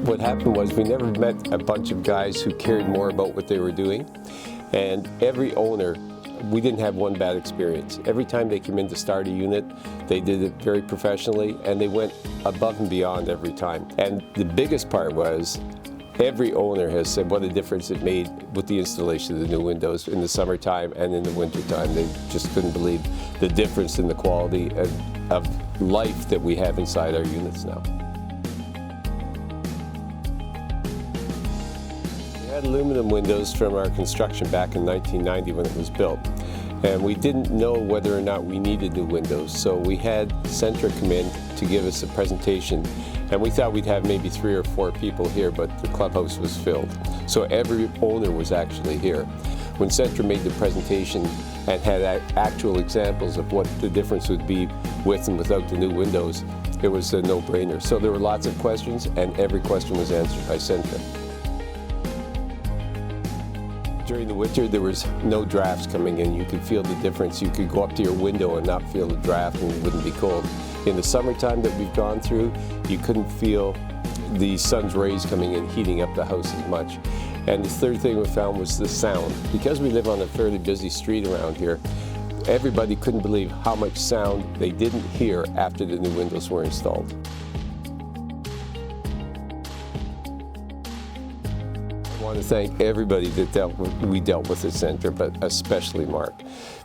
What happened was we never met a bunch of guys who cared more about what they were doing, and every owner, we didn't have one bad experience. Every time they came in to start a unit, they did it very professionally, and they went above and beyond every time. And the biggest part was, every owner has said what a difference it made with the installation of the new windows in the summertime and in the wintertime. They just couldn't believe the difference in the quality of life that we have inside our units now. We had aluminum windows from our construction back in 1990 when it was built. And we didn't know whether or not we needed new windows, so we had Centra come in to give us a presentation, and we thought we'd have maybe 3 or 4 people here, but the clubhouse was filled. So every owner was actually here. When Centra made the presentation and had actual examples of what the difference would be with and without the new windows, it was a no-brainer. So there were lots of questions, and every question was answered by Centra. During the winter, there was no drafts coming in. You could feel the difference. You could go up to your window and not feel the draft, and it wouldn't be cold. In the summertime that we've gone through, you couldn't feel the sun's rays coming in, heating up the house as much. And the third thing we found was the sound. Because we live on a fairly busy street around here, everybody couldn't believe how much sound they didn't hear after the new windows were installed. I want to thank everybody that we dealt with at Centra, but especially Mark,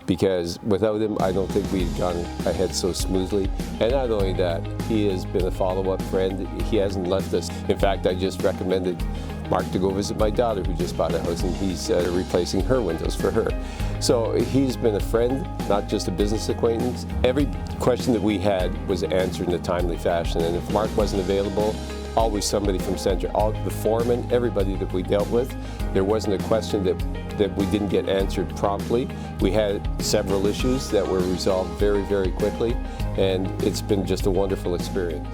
because without him, I don't think we'd gone ahead so smoothly. And not only that, he has been a follow-up friend. He hasn't left us. In fact, I just recommended Mark to go visit my daughter who just bought a house, and he's replacing her windows for her. So he's been a friend, not just a business acquaintance. Every question that we had was answered in a timely fashion, and if Mark wasn't available, always somebody from Centra, all the foreman, everybody that we dealt with. There wasn't a question that we didn't get answered promptly. We had several issues that were resolved very, very quickly, and it's been just a wonderful experience.